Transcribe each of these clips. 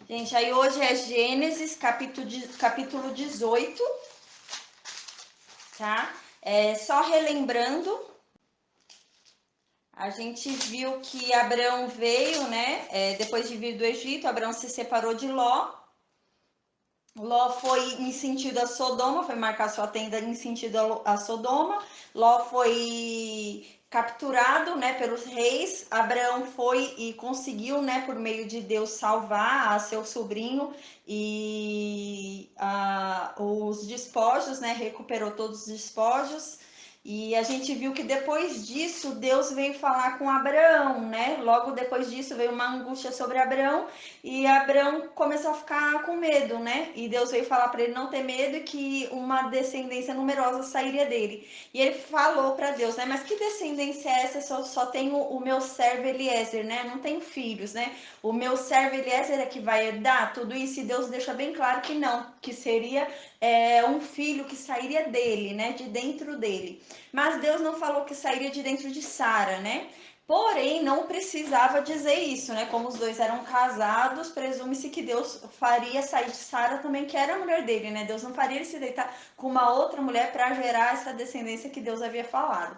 Gente, aí hoje é Gênesis, capítulo 18, tá? Só relembrando, a gente viu que Abraão veio, né? Depois de vir do Egito, Abraão se separou de Ló. Ló foi em sentido a Sodoma, foi marcar sua tenda em sentido a Sodoma. Ló foi capturado, né, pelos reis. Abraão foi e conseguiu, né, por meio de Deus salvar a seu sobrinho e os despojos, né, recuperou todos os despojos. E a gente viu que depois disso Deus veio falar com Abraão, né? Logo depois disso veio uma angústia sobre Abraão e Abraão começou a ficar com medo, né? E Deus veio falar para ele não ter medo e que uma descendência numerosa sairia dele. E ele falou para Deus, né? Mas que descendência é essa? Só tenho o meu servo Eliezer, né? Não tenho filhos, né? O meu servo Eliezer é que vai herdar tudo isso. E Deus deixa bem claro que não, que seria um filho que sairia dele, né? De dentro dele. Mas Deus não falou que sairia de dentro de Sara, né? Porém, não precisava dizer isso, né? Como os dois eram casados, presume-se que Deus faria sair de Sara também, que era a mulher dele, né? Deus não faria ele se deitar com uma outra mulher para gerar essa descendência que Deus havia falado.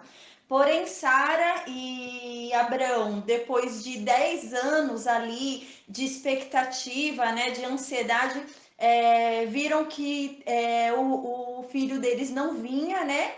Porém, Sara e Abraão, depois de 10 anos ali de expectativa, né, de ansiedade, viram que o filho deles não vinha, né?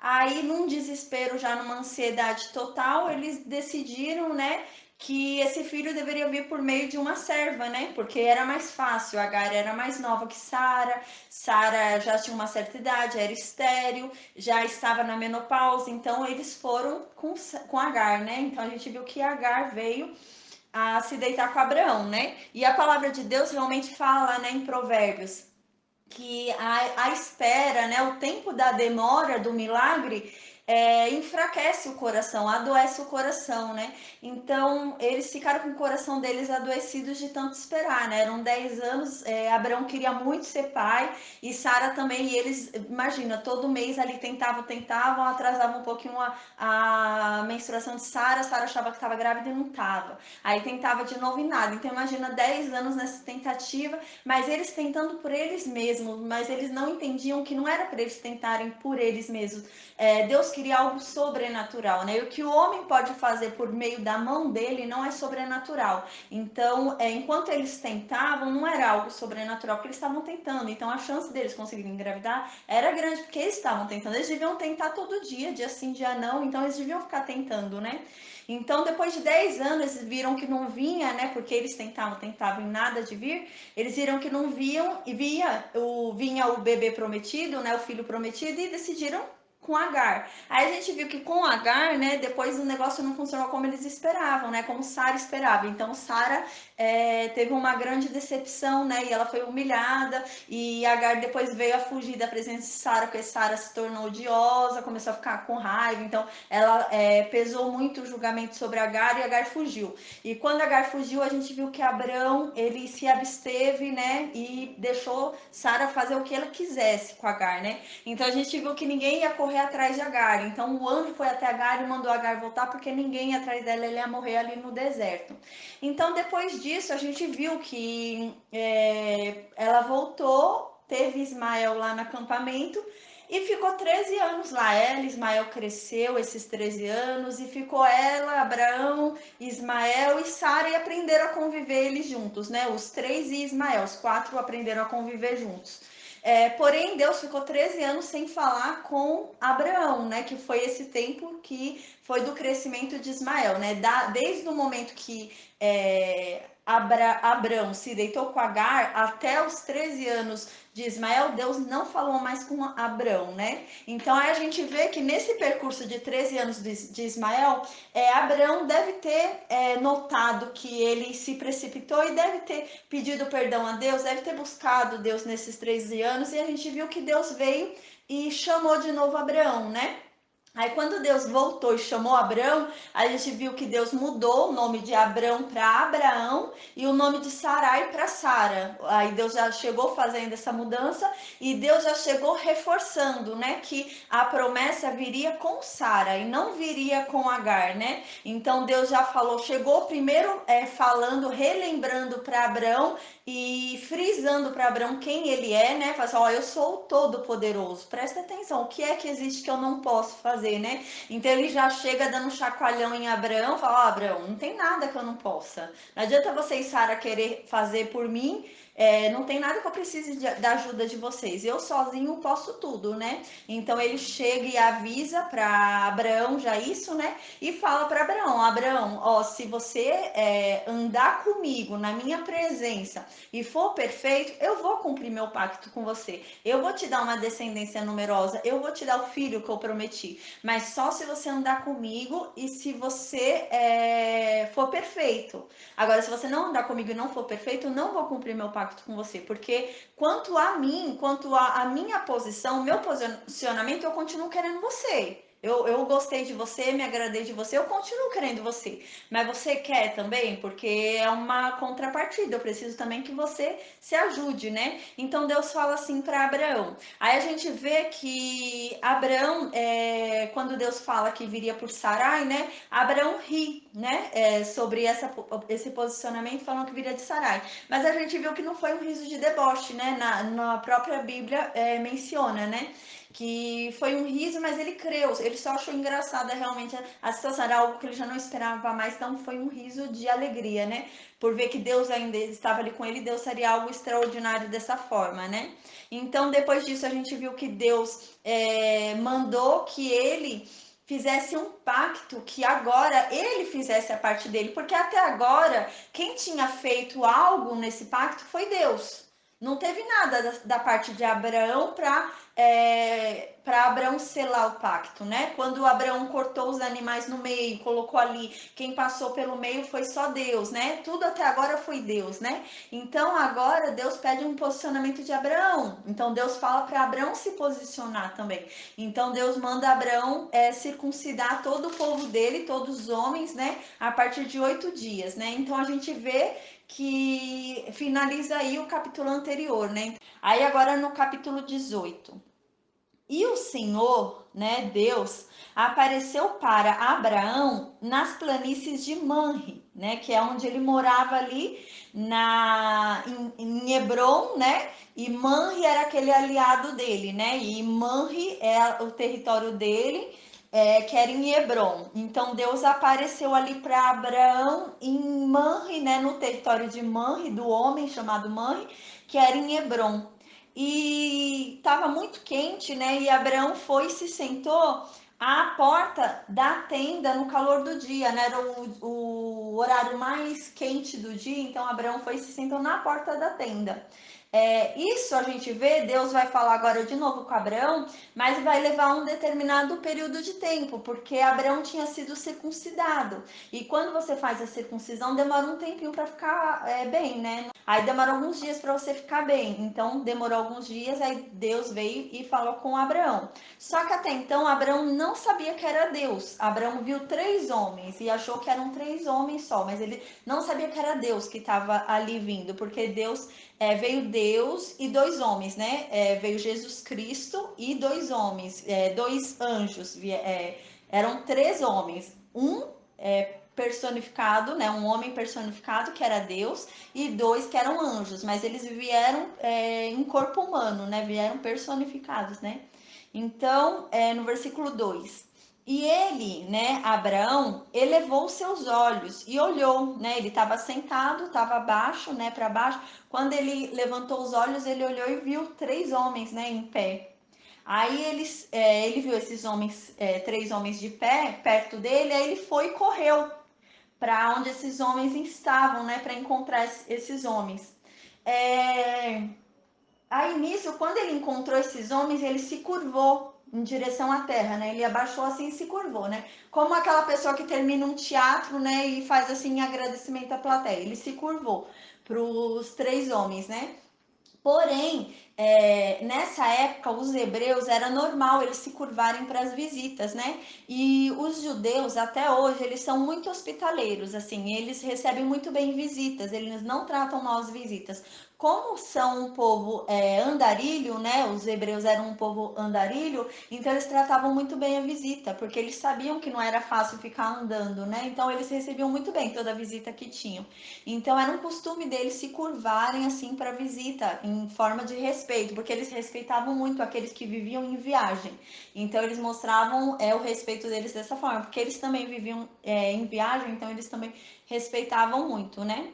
Aí, num desespero, já numa ansiedade total, eles decidiram, né, que esse filho deveria vir por meio de uma serva, né? Porque era mais fácil. Agar era mais nova que Sara. Sara já tinha uma certa idade, era estéril, já estava na menopausa. Então, eles foram com Agar, né? Então, a gente viu que Agar veio a se deitar com Abraão, né? E a palavra de Deus realmente fala, né, em Provérbios, que a espera, né, o tempo da demora do milagre enfraquece o coração, adoece o coração, né? Então eles ficaram com o coração deles adoecidos de tanto esperar, né? Eram 10 anos, Abraão queria muito ser pai e Sara também, e eles, imagina, todo mês ali tentavam, atrasavam um pouquinho a menstruação de Sara, Sara achava que estava grávida e não estava. Aí tentava de novo e nada. Então imagina 10 anos nessa tentativa, mas eles tentando por eles mesmos, mas eles não entendiam que não era para eles tentarem por eles mesmos. Deus queria algo sobrenatural, né? E o que o homem pode fazer por meio da mão dele não é sobrenatural. Então, enquanto eles tentavam, não era algo sobrenatural, porque eles estavam tentando. Então, a chance deles conseguirem engravidar era grande, porque eles estavam tentando. Eles deviam tentar todo dia sim, dia não. Então, eles deviam ficar tentando, né? Então, depois de 10 anos, eles viram que não vinha, né? Porque eles tentavam e nada de vir. Eles viram que não viam e vinha o bebê prometido, né? O filho prometido e decidiram com Agar. Aí a gente viu que com Agar, né, depois o negócio não funcionou como eles esperavam, né, como Sara esperava. Então Sara teve uma grande decepção, né, e ela foi humilhada, e Agar depois veio a fugir da presença de Sara, porque Sara se tornou odiosa, começou a ficar com raiva, então ela pesou muito o julgamento sobre Agar e Agar fugiu. E quando Agar fugiu, a gente viu que Abrão, ele se absteve, né, e deixou Sara fazer o que ela quisesse com Agar, né. Então a gente viu que ninguém ia correr atrás de Agar. Então o anjo foi até Agar e mandou Agar voltar porque ninguém ia atrás dela, ele ia morrer ali no deserto. Então depois disso a gente viu que ela voltou, teve Ismael lá no acampamento e ficou 13 anos lá. Ela, Ismael cresceu esses 13 anos e ficou ela, Abraão, Ismael e Sara e aprenderam a conviver eles juntos, né? Os três e Ismael, os quatro aprenderam a conviver juntos. Porém, Deus ficou 13 anos sem falar com Abraão, né? Que foi esse tempo que foi do crescimento de Ismael, né? Desde o momento que Abraão se deitou com Agar até os 13 anos de Ismael, Deus não falou mais com Abraão, né? Então aí a gente vê que nesse percurso de 13 anos de Ismael, Abraão deve ter notado que ele se precipitou e deve ter pedido perdão a Deus, deve ter buscado Deus nesses 13 anos, e a gente viu que Deus veio e chamou de novo Abraão, né? Aí quando Deus voltou e chamou Abrão, a gente viu que Deus mudou o nome de Abrão para Abraão e o nome de Sarai para Sara. Aí Deus já chegou fazendo essa mudança e Deus já chegou reforçando, né, que a promessa viria com Sara e não viria com Agar, né? Então Deus já falou, chegou primeiro falando, relembrando para Abrão e frisando para Abraão quem ele é, né? Fala assim, ó, eu sou o Todo-Poderoso. Presta atenção, o que é que existe que eu não posso fazer, né? Então ele já chega dando um chacoalhão em Abraão, fala, ó, Abraão, não tem nada que eu não possa. Não adianta você e Sara querer fazer por mim, não tem nada que eu precise da ajuda de vocês. Eu sozinho posso tudo, né? Então ele chega e avisa para Abraão já isso, né? E fala para Abraão, Abraão, ó, se você andar comigo na minha presença e for perfeito, eu vou cumprir meu pacto com você. Eu vou te dar uma descendência numerosa, eu vou te dar o filho que eu prometi. Mas só se você andar comigo e se você for perfeito. Agora, se você não andar comigo e não for perfeito, eu não vou cumprir meu pacto com você. Porque quanto a mim, quanto a minha posição, meu posicionamento, eu continuo querendo você. Eu gostei de você, me agradei de você, eu continuo querendo você. Mas você quer também? Porque é uma contrapartida. Eu preciso também que você se ajude, né? Então Deus fala assim para Abraão. Aí a gente vê que Abraão, quando Deus fala que viria por Sarai, né? Abraão ri, né? Sobre esse posicionamento, falando que viria de Sarai. Mas a gente viu que não foi um riso de deboche, né? Na própria Bíblia menciona, né? Que foi um riso, mas ele creu, ele só achou engraçada realmente a situação, era algo que ele já não esperava mais, então foi um riso de alegria, né? Por ver que Deus ainda estava ali com ele, Deus faria algo extraordinário dessa forma, né? Então, depois disso, a gente viu que Deus mandou que ele fizesse um pacto, que agora ele fizesse a parte dele, porque até agora, quem tinha feito algo nesse pacto foi Deus. Não teve nada da parte de Abraão para Abraão selar o pacto, né? Quando Abraão cortou os animais no meio, colocou ali, quem passou pelo meio foi só Deus, né? Tudo até agora foi Deus, né? Então agora Deus pede um posicionamento de Abraão. Então Deus fala para Abraão se posicionar também. Então Deus manda Abraão circuncidar todo o povo dele, todos os homens, né? A partir de 8 dias, né? Então a gente vê que finaliza aí o capítulo anterior, né? Aí agora no capítulo 18. E o Senhor, né, Deus, apareceu para Abraão nas planícies de Manre, né, que é onde ele morava ali em Hebron, né? E Manre era aquele aliado dele, né? E Manre é o território dele, que era em Hebron. Então Deus apareceu ali para Abraão em Manre, né, no território de Manre, do homem chamado Manre, que era em Hebron. E estava muito quente, né? E Abraão foi e se sentou à porta da tenda no calor do dia, né? Era o horário mais quente do dia, então Abraão foi e se sentou na porta da tenda. Isso a gente vê, Deus vai falar agora de novo com Abraão, mas vai levar um determinado período de tempo, porque Abraão tinha sido circuncidado. E quando você faz a circuncisão, demora um tempinho para ficar bem, né? Aí demora alguns dias para você ficar bem. Então demorou alguns dias, aí Deus veio e falou com Abraão. Só que até então Abraão não sabia que era Deus. Abraão viu 3 homens e achou que eram 3 homens só, mas ele não sabia que era Deus que estava ali vindo, porque veio Deus e 2 homens, né? Veio Jesus Cristo e 2 homens, 2 anjos. Eram 3 homens. Personificado, né? Um homem personificado que era Deus e 2 que eram anjos, mas eles vieram em corpo humano, né? Vieram personificados, né? Então, no versículo 2. E ele, né, Abraão, elevou seus olhos e olhou, né? Ele estava sentado, estava abaixo, né, para baixo. Quando ele levantou os olhos, ele olhou e viu 3 homens, né, em pé. Aí ele viu esses homens, 3 homens de pé, perto dele, aí ele foi e correu para onde esses homens estavam, né, para encontrar esses homens. Aí nisso, quando ele encontrou esses homens, ele se curvou em direção à terra, né? Ele abaixou assim e se curvou, né? Como aquela pessoa que termina um teatro, né, e faz assim agradecimento à plateia. Ele se curvou para os 3 homens, né? Porém, nessa época, os hebreus era normal eles se curvarem para as visitas, né? E os judeus, até hoje, eles são muito hospitaleiros, assim, eles recebem muito bem visitas, eles não tratam mal as visitas. Como são um povo andarilho, né? Os hebreus eram um povo andarilho, então eles tratavam muito bem a visita, porque eles sabiam que não era fácil ficar andando, né? Então eles recebiam muito bem toda a visita que tinham. Então era um costume deles se curvarem assim para visita, em forma de respeito, porque eles respeitavam muito aqueles que viviam em viagem. Então eles mostravam o respeito deles dessa forma, porque eles também viviam em viagem, então eles também respeitavam muito, né?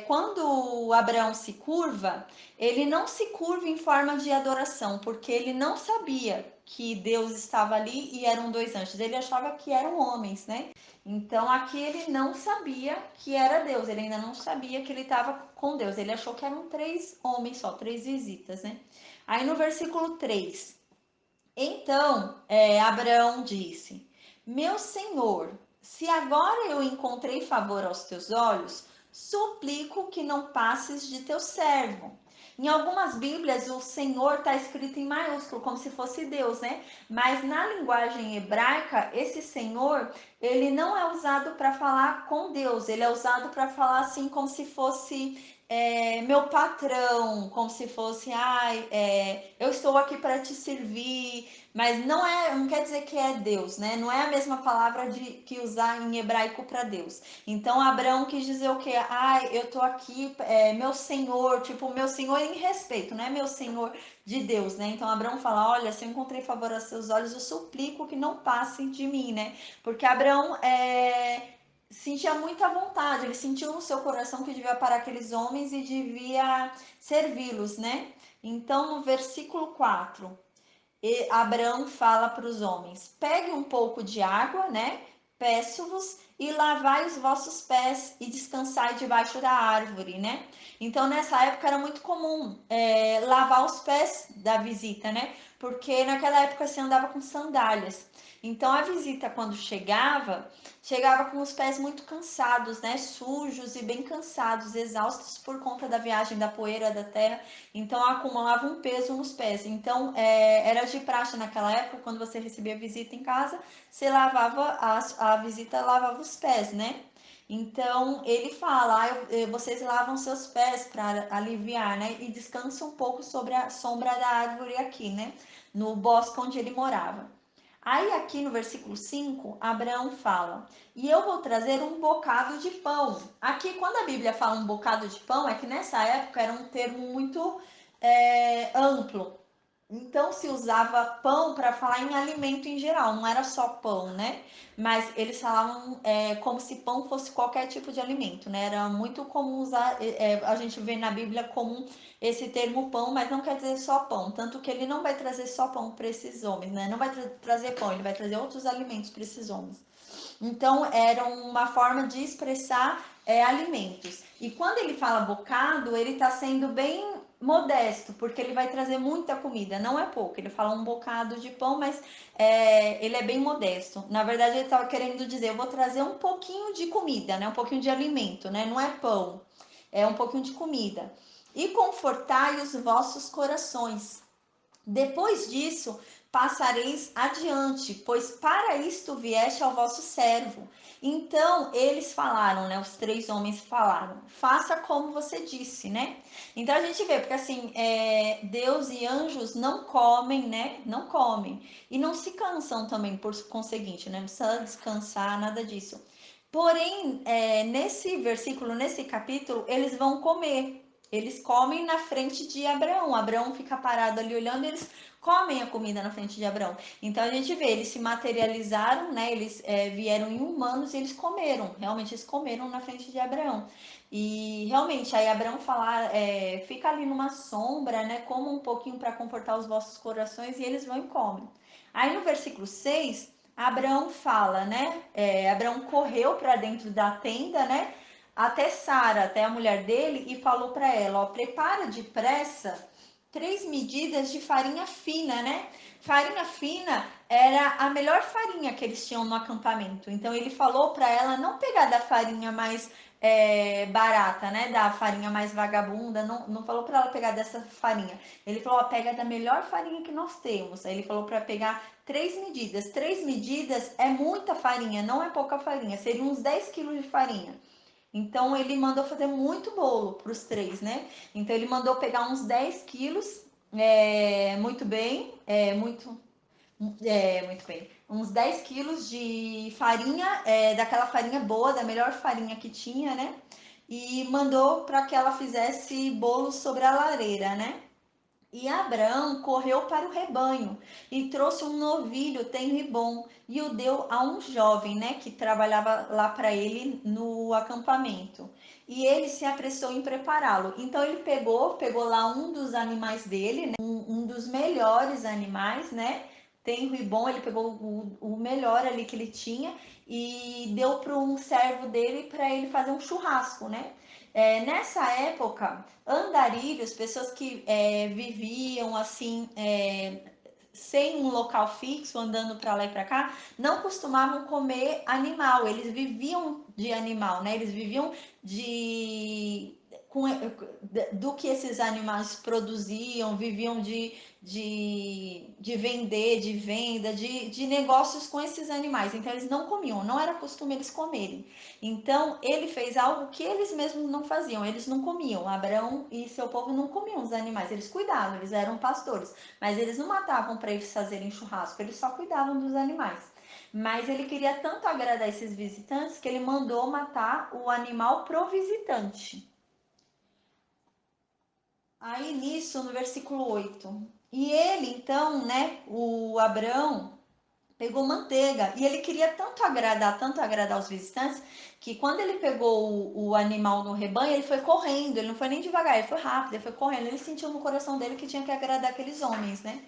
Quando Abraão se curva, ele não se curva em forma de adoração, porque ele não sabia que Deus estava ali e eram dois anjos. Ele achava que eram homens, né? Então aqui ele não sabia que era Deus, ele ainda não sabia que ele estava com Deus. Ele achou que eram três homens só, três visitas, né? Aí no versículo 3, então Abraão disse: Meu senhor, se agora eu encontrei favor aos teus olhos, suplico que não passes de teu servo. Em algumas Bíblias, o Senhor está escrito em maiúsculo, como se fosse Deus, né? Mas na linguagem hebraica, esse Senhor, ele não é usado para falar com Deus, ele é usado para falar assim, como se fosse meu patrão, como se fosse, eu estou aqui para te servir, mas não quer dizer que é Deus, né? Não é a mesma palavra que usar em hebraico para Deus. Então Abraão quis dizer o quê? Eu tô aqui, meu Senhor, tipo, meu Senhor em respeito, não é meu Senhor de Deus, né? Então Abraão fala: olha, se eu encontrei favor aos seus olhos, eu suplico que não passem de mim, né? Porque Abraão sentia muita vontade, ele sentiu no seu coração que devia parar aqueles homens e devia servi-los, né? Então, no versículo 4, Abraão fala para os homens: pegue um pouco de água, né? Peço-vos e lavai os vossos pés e descansai debaixo da árvore, né? Então nessa época era muito comum lavar os pés da visita, né? Porque naquela época se andava com sandálias. Então a visita quando chegava com os pés muito cansados, né? Sujos e bem cansados, exaustos por conta da viagem, da poeira da terra. Então acumulava um peso nos pés. Então era de praxe naquela época, quando você recebia visita em casa, você lavava a visita lavava os pés, né? Então ele fala: vocês lavam seus pés para aliviar, né? E descansam um pouco sobre a sombra da árvore aqui, né? No bosque onde ele morava. Aí aqui no versículo 5, Abraão fala: e eu vou trazer um bocado de pão. Aqui, quando a Bíblia fala um bocado de pão, é que nessa época era um termo muito amplo. Então se usava pão para falar em alimento em geral, não era só pão, né? Mas eles falavam como se pão fosse qualquer tipo de alimento, né? Era muito comum usar, a gente vê na Bíblia comum esse termo pão, mas não quer dizer só pão. Tanto que ele não vai trazer só pão para esses homens, né? Não vai trazer pão, ele vai trazer outros alimentos para esses homens. Então, era uma forma de expressar alimentos. E quando ele fala bocado, ele está sendo bem modesto, porque ele vai trazer muita comida, não é pouco. Ele fala um bocado de pão, mas ele é bem modesto. Na verdade, ele estava querendo dizer: eu vou trazer um pouquinho de comida, né? Um pouquinho de alimento, né? Não é pão, é um pouquinho de comida. E confortai os vossos corações. Depois disso, passareis adiante, pois para isto vieste ao vosso servo. Então, eles falaram, né? Os três homens falaram: faça como você disse, né? Então a gente vê, porque assim, Deus e anjos não comem, né? Não comem. E não se cansam também, por conseguinte, né? Não precisa descansar, nada disso. Porém, nesse versículo, nesse capítulo, eles vão comer. Eles comem na frente de Abraão. Abraão fica parado ali olhando, e eles comem a comida na frente de Abraão. Então a gente vê, eles se materializaram, né? Eles vieram em humanos e eles comeram. Realmente eles comeram na frente de Abraão. E realmente, aí Abraão fala, fica ali numa sombra, né? Coma um pouquinho para confortar os vossos corações, e eles vão e comem. Aí no versículo 6, Abraão fala, né? Abraão correu para dentro da tenda, né? Até Sara, até a mulher dele, e falou para ela: ó, prepara depressa 3 medidas de farinha fina, né? Farinha fina era a melhor farinha que eles tinham no acampamento. Então ele falou para ela não pegar da farinha mais barata, né? Da farinha mais vagabunda. Não falou para ela pegar dessa farinha. Ele falou: ó, pega da melhor farinha que nós temos. Aí ele falou para pegar 3 medidas. 3 medidas é muita farinha, não é pouca farinha. Seriam uns 10 quilos de farinha. Então ele mandou fazer muito bolo para os três, né? Então ele mandou pegar uns 10 quilos, muito bem, muito bem, uns 10 quilos de farinha, daquela farinha boa, da melhor farinha que tinha, né? E mandou para que ela fizesse bolos sobre a lareira, né? E Abraão correu para o rebanho e trouxe um novilho tenro e bom e o deu a um jovem, né, que trabalhava lá para ele no acampamento. E ele se apressou em prepará-lo. Então ele pegou lá um dos animais dele, né, um dos melhores animais, né, tenro e bom. Ele pegou o melhor ali que ele tinha e deu para um servo dele para ele fazer um churrasco, né? Nessa época, andarilhos, pessoas que viviam assim, sem um local fixo, andando para lá e para cá, não costumavam comer animal, eles viviam de animal, né? Eles viviam de com, do que esses animais produziam, viviam de vender, de venda, de negócios com esses animais. Então eles não comiam, não era costume eles comerem. Então ele fez algo que eles mesmos não faziam, eles não comiam. Abraão e seu povo não comiam os animais, eles cuidavam, eles eram pastores, mas eles não matavam para eles fazerem churrasco, eles só cuidavam dos animais. Mas ele queria tanto agradar esses visitantes que ele mandou matar o animal pro visitante. Aí nisso, no versículo 8. E ele, então, né, o Abraão, pegou manteiga e ele queria tanto agradar os visitantes, que quando ele pegou o animal no rebanho, ele foi correndo, ele não foi nem devagar, ele foi rápido, ele foi correndo, ele sentiu no coração dele que tinha que agradar aqueles homens, né?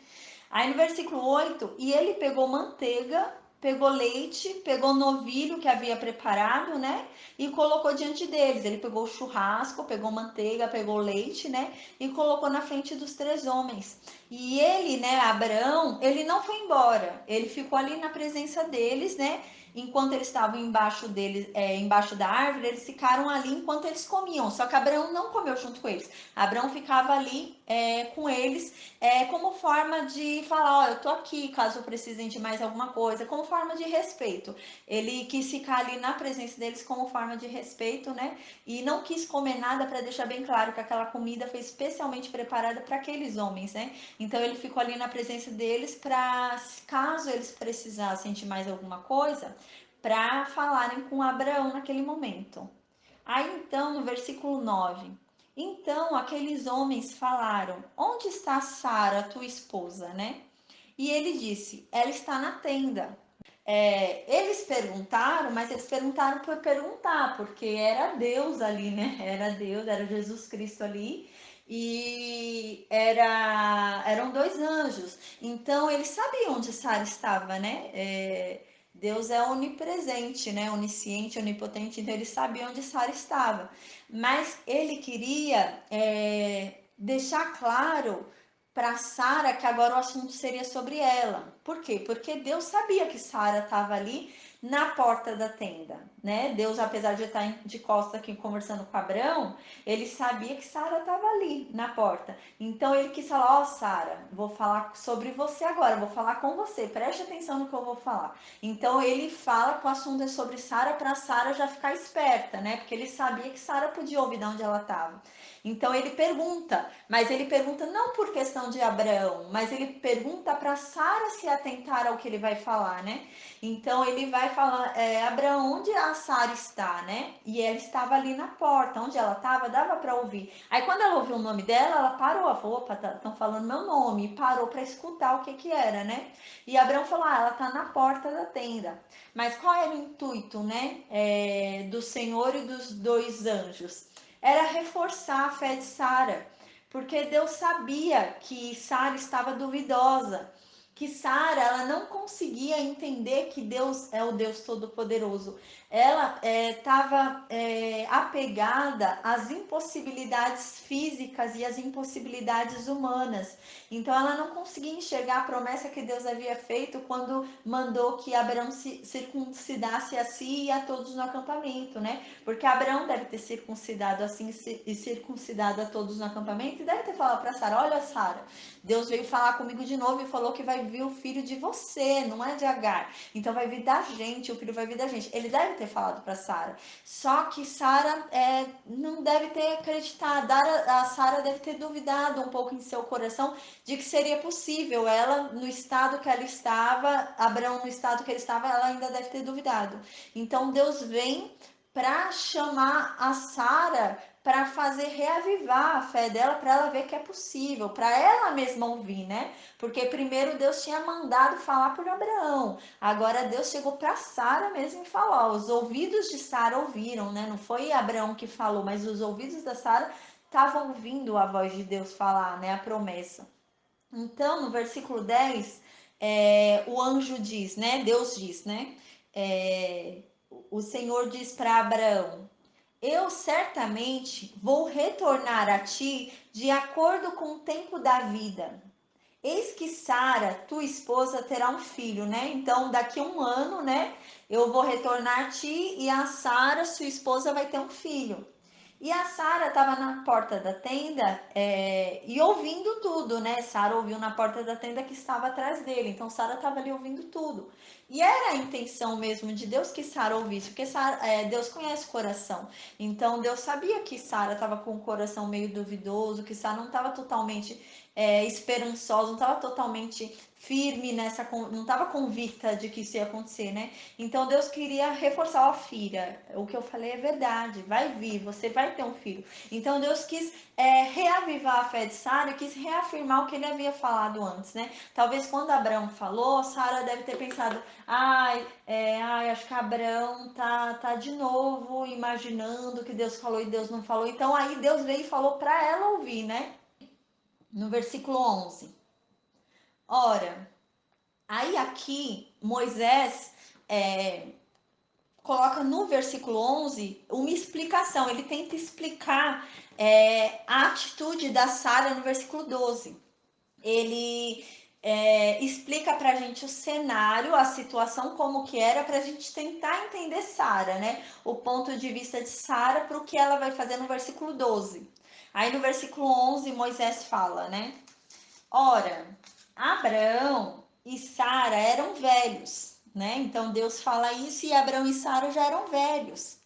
Aí no versículo 8, e ele pegou manteiga, pegou leite, pegou novilho que havia preparado, né? E colocou diante deles. Ele pegou o churrasco, pegou manteiga, pegou leite, né? E colocou na frente dos três homens. E ele, né, Abraão, ele não foi embora. Ele ficou ali na presença deles, né? Enquanto eles estavam embaixo deles, embaixo da árvore, eles ficaram ali enquanto eles comiam. Só que Abraão não comeu junto com eles. Abraão ficava ali com eles, como forma de falar, ó, eu tô aqui caso precisem de mais alguma coisa, como forma de respeito. Ele quis ficar ali na presença deles como forma de respeito, né? E não quis comer nada, para deixar bem claro que aquela comida foi especialmente preparada para aqueles homens, né? Então ele ficou ali na presença deles para, caso eles precisassem de mais alguma coisa, para falarem com Abraão naquele momento. Aí então, no versículo 9: então aqueles homens falaram: onde está Sara, tua esposa, né? E ele disse: ela está na tenda. Eles perguntaram, mas eles perguntaram por perguntar, porque era Deus ali, né? Era Deus, era Jesus Cristo ali. E eram dois anjos. Então eles sabiam onde Sara estava, né? Deus é onipresente, né? Onisciente, onipotente, então ele sabia onde Sara estava. Mas ele queria deixar claro para Sara que agora o assunto seria sobre ela. Por quê? Porque Deus sabia que Sara estava ali na porta da tenda, né? Deus, apesar de estar de costas aqui conversando com Abraão, ele sabia que Sara estava ali na porta. Então ele quis falar: ó, Sara, vou falar sobre você agora, vou falar com você, preste atenção no que eu vou falar. Então ele fala que o assunto é sobre Sara, para Sara já ficar esperta, né? Porque ele sabia que Sara podia ouvir de onde ela estava. Então ele pergunta, mas ele pergunta não por questão de Abraão, mas ele pergunta para Sara se atentar ao que ele vai falar, né? Então ele vai falar: Abraão, onde a Sara está, né? E ela estava ali na porta, onde ela estava, dava para ouvir. Aí quando ela ouviu o nome dela, ela parou, ela falou: opa, estão falando meu nome, e parou para escutar o que era, né? E Abraão falou: ela está na porta da tenda. Mas qual era o intuito, né? Do Senhor e dos dois anjos? Era reforçar a fé de Sara, porque Deus sabia que Sara estava duvidosa, que Sara ela não conseguia entender que Deus é o Deus Todo-Poderoso. ela estava apegada às impossibilidades físicas e às impossibilidades humanas. Então ela não conseguia enxergar a promessa que Deus havia feito quando mandou que Abraão se circuncidasse a si e a todos no acampamento, né? Porque Abraão deve ter circuncidado assim e circuncidado a todos no acampamento e deve ter falado para Sara: olha, Sara, Deus veio falar comigo de novo e falou que vai vir o filho de você, não é de Agar. Então vai vir da gente, o filho vai vir da gente. Ele deve ter falado para Sara. Só que Sara não deve ter acreditado. A Sara deve ter duvidado um pouco em seu coração de que seria possível. Ela, no estado que ela estava, Abraão no estado que ele estava, ela ainda deve ter duvidado. Então Deus vem para chamar a Sara para fazer reavivar a fé dela, para ela ver que é possível, para ela mesma ouvir, né? Porque primeiro Deus tinha mandado falar por Abraão, agora Deus chegou para Sara mesmo e falou. Ó, os ouvidos de Sara ouviram, né? Não foi Abraão que falou, mas os ouvidos da Sara estavam ouvindo a voz de Deus falar, né? A promessa. Então, no versículo 10, o anjo diz, né? Deus diz, né? O Senhor diz para Abraão: eu certamente vou retornar a ti de acordo com o tempo da vida. Eis que Sara, tua esposa, terá um filho, né? Então, daqui a um ano, né? Eu vou retornar a ti e a Sara, sua esposa, vai ter um filho. E a Sara estava na porta da tenda e ouvindo tudo, né? Sara ouviu na porta da tenda que estava atrás dele. Então Sara estava ali ouvindo tudo. E era a intenção mesmo de Deus que Sara ouvisse, porque Deus conhece o coração. Então Deus sabia que Sara estava com o coração meio duvidoso, que Sara não estava totalmente esperançosa, não estava totalmente firme nessa, não estava convicta de que isso ia acontecer, né? Então Deus queria reforçar, ó filha, o que eu falei é verdade, vai vir, você vai ter um filho. Então Deus quis reavivar a fé de Sara e quis reafirmar o que ele havia falado antes, né? Talvez quando Abraão falou, Sara deve ter pensado: ai, acho que Abraão tá de novo imaginando que Deus falou e Deus não falou. Então aí Deus veio e falou para ela ouvir, né? No versículo 11. Ora, aí aqui Moisés coloca no versículo 11 uma explicação. Ele tenta explicar a atitude da Sara no versículo 12. Ele explica pra gente o cenário, a situação como que era, pra gente tentar entender Sara, né? O ponto de vista de Sara para o que ela vai fazer no versículo 12. Aí no versículo 11 Moisés fala, né? Ora, Abraão e Sara eram velhos, né? Então Deus fala isso e Abraão e Sara já eram velhos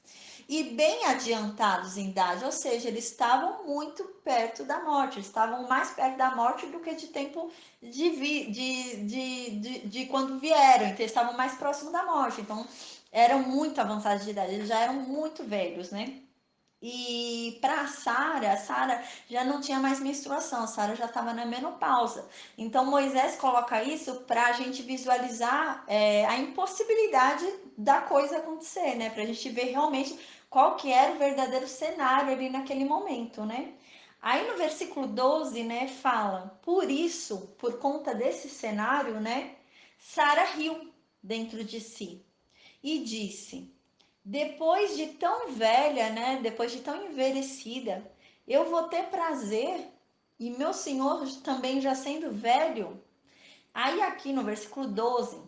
e bem adiantados em idade, ou seja, eles estavam muito perto da morte, estavam mais perto da morte do que de tempo de quando vieram, então eles estavam mais próximos da morte, então eram muito avançados de idade, eles já eram muito velhos, né? E para Sara já não tinha mais menstruação, Sara já estava na menopausa. Então Moisés coloca isso para a gente visualizar a impossibilidade da coisa acontecer, né? Para a gente ver realmente qual que era o verdadeiro cenário ali naquele momento, né? Aí no versículo 12, né, fala: por isso, por conta desse cenário, né, Sara riu dentro de si e disse: depois de tão velha, né? Depois de tão envelhecida, eu vou ter prazer e meu senhor também já sendo velho. Aí aqui no versículo 12,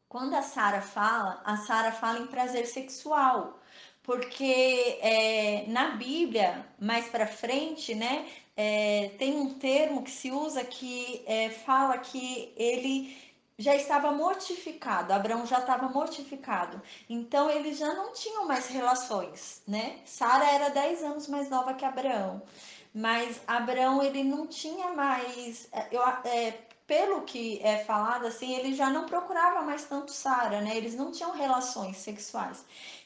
quando a Sara fala em prazer sexual, porque na Bíblia, mais para frente, né, tem um termo que se usa que fala que ele já estava mortificado, Abraão já estava mortificado, então eles já não tinham mais relações, né? Sara era 10 anos mais nova que Abraão, mas Abraão ele não tinha mais, pelo que é falado assim, ele já não procurava mais tanto Sara, né? Eles não tinham relações sexuais.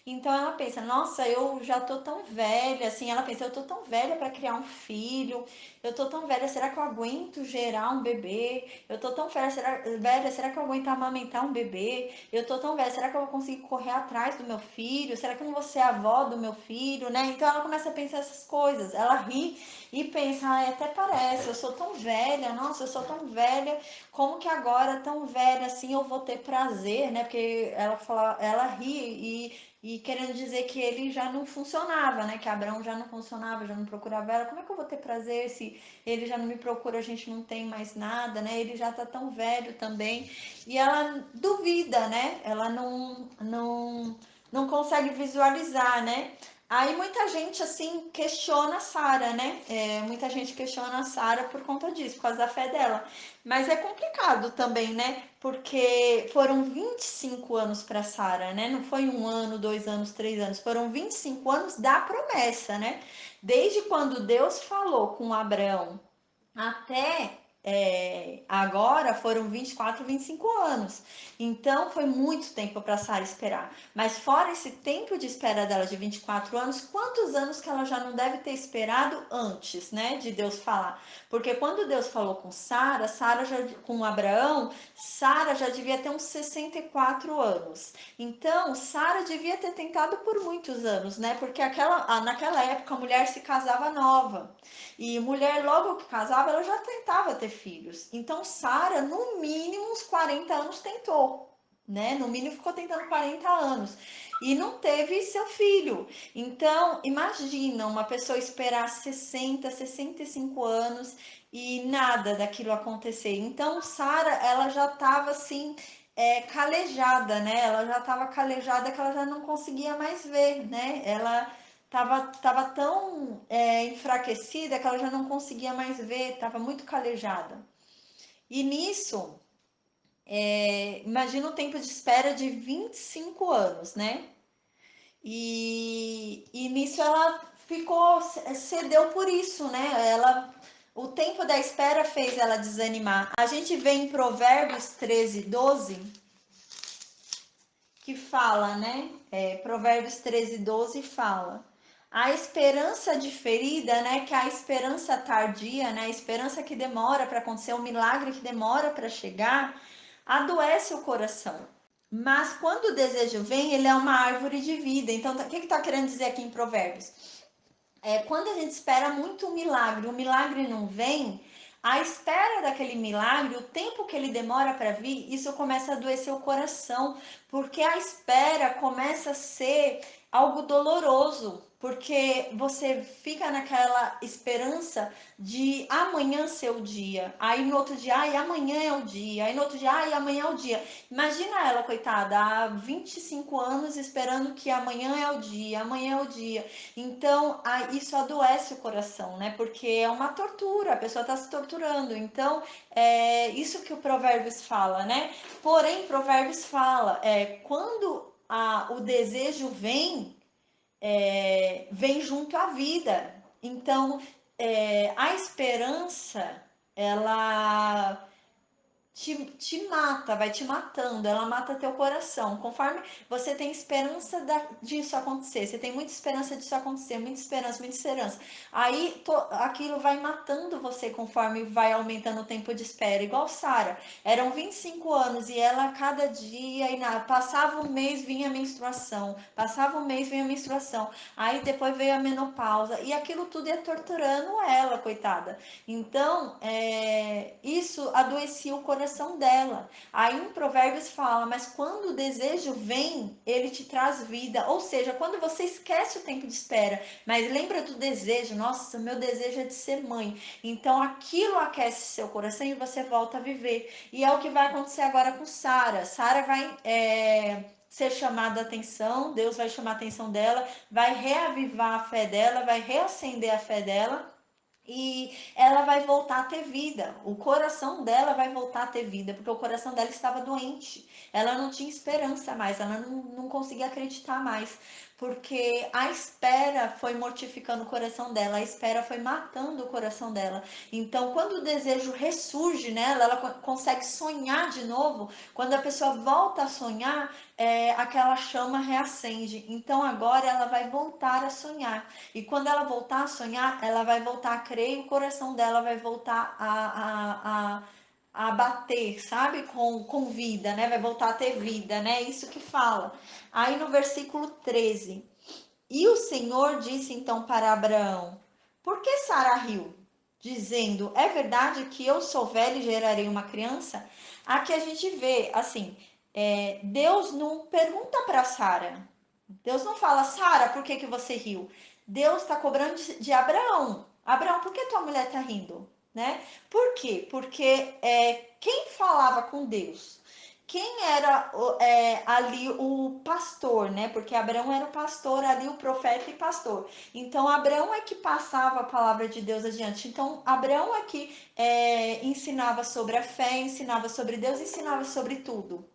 Então ela pensa, nossa, eu já tô tão velha, assim, ela pensa, eu tô tão velha para criar um filho, eu tô tão velha, será que eu aguento gerar um bebê? Eu tô tão velha, será que eu aguento amamentar um bebê? Eu tô tão velha, será que eu vou conseguir correr atrás do meu filho? Será que eu não vou ser avó do meu filho, né? Então ela começa a pensar essas coisas, ela ri e pensa, até parece, eu sou tão velha, nossa, eu sou tão velha, como que agora, tão velha assim, eu vou ter prazer, né? Porque ela fala, ela ri e querendo dizer que ele já não funcionava, né? Que Abraão já não funcionava, já não procurava ela. Como é que eu vou ter prazer se ele já não me procura, a gente não tem mais nada, né? Ele já tá tão velho também. E ela duvida, né? Ela não consegue visualizar, né? Aí muita gente assim questiona a Sara, né? Muita gente questiona a Sara por conta disso, por causa da fé dela. Mas é complicado também, né? Porque foram 25 anos para Sara, né? Não foi 1 ano, 2 anos, 3 anos. Foram 25 anos da promessa, né? Desde quando Deus falou com Abraão até agora foram 24, 25 anos. Então foi muito tempo para Sara esperar. Mas fora esse tempo de espera dela de 24 anos, quantos anos que ela já não deve ter esperado antes, né, de Deus falar? Porque quando Deus falou com Sara, Sara já com Abraão, Sara já devia ter uns 64 anos. Então, Sara devia ter tentado por muitos anos, né? Porque naquela época a mulher se casava nova. E mulher, logo que casava, ela já tentava ter filhos. Então, Sara, no mínimo, uns 40 anos tentou, né? No mínimo, ficou tentando 40 anos. E não teve seu filho. Então, imagina uma pessoa esperar 60, 65 anos e nada daquilo acontecer. Então, Sara, ela já estava assim. Calejada, né? Ela já estava calejada que ela já não conseguia mais ver, né? Ela tava tão enfraquecida que ela já não conseguia mais ver, tava muito calejada. E nisso, imagina o tempo de espera de 25 anos, né? E nisso ela cedeu por isso, né? O tempo da espera fez ela desanimar. A gente vê em Provérbios 13, 12, que fala, né? Provérbios 13, 12 fala. A esperança diferida, né? Que é a esperança tardia, né? A esperança que demora para acontecer, o milagre que demora para chegar, adoece o coração. Mas quando o desejo vem, ele é uma árvore de vida. Então, o que está querendo dizer aqui em Provérbios? Quando a gente espera muito o milagre não vem, a espera daquele milagre, o tempo que ele demora para vir, isso começa a adoecer o coração, porque a espera começa a ser algo doloroso, porque você fica naquela esperança de amanhã ser o dia, aí no outro dia, ai, amanhã é o dia, aí no outro dia, ai, amanhã é o dia. Imagina ela, coitada, há 25 anos esperando que amanhã é o dia, amanhã é o dia. Então, isso adoece o coração, né? Porque é uma tortura, a pessoa está se torturando. Então, é isso que o Provérbios fala, né? Porém, Provérbios fala, quando o desejo vem, vem junto à vida. Então, a esperança, ela te mata, vai te matando, ela mata teu coração. Conforme você tem esperança disso acontecer, você tem muita esperança disso acontecer, muita esperança, muita esperança. Aí aquilo vai matando você conforme vai aumentando o tempo de espera. Igual Sara, eram 25 anos e ela cada dia, passava um mês vinha a menstruação, passava um mês vinha a menstruação. Aí depois veio a menopausa e aquilo tudo ia torturando ela, coitada. Então, isso adoecia o coração dela. Aí em Provérbios fala, mas quando o desejo vem, ele te traz vida. Ou seja, quando você esquece o tempo de espera, mas lembra do desejo, nossa, meu desejo é de ser mãe. Então aquilo aquece seu coração e você volta a viver. E é o que vai acontecer agora com Sara. Sara vai ser chamada a atenção, Deus vai chamar a atenção dela, vai reavivar a fé dela, vai reacender a fé dela e ela vai voltar a ter vida. O coração dela vai voltar a ter vida, porque o coração dela estava doente. Ela não tinha esperança mais, ela não conseguia acreditar mais, porque a espera foi mortificando o coração dela, a espera foi matando o coração dela. Então, quando o desejo ressurge nela, ela consegue sonhar de novo. Quando a pessoa volta a sonhar, aquela chama reacende. Então, agora ela vai voltar a sonhar. E quando ela voltar a sonhar, ela vai voltar a crer e o coração dela vai voltar a bater, sabe? Com vida, né? Vai voltar a ter vida, né? Isso que fala. Aí no versículo 13. E o Senhor disse então para Abraão: Por que Sara riu? Dizendo: É verdade que eu sou velho e gerarei uma criança? Aqui a gente vê, assim, Deus não pergunta para Sara. Deus não fala, Sara, por que que você riu? Deus está cobrando de Abraão. Abraão, por que tua mulher está rindo? Né? Por quê? Porque quem falava com Deus? Quem era ali o pastor, né? Porque Abraão era o pastor, ali o profeta e pastor. Então, Abraão é que passava a palavra de Deus adiante. Então, Abraão é que ensinava sobre a fé, ensinava sobre Deus, ensinava sobre tudo.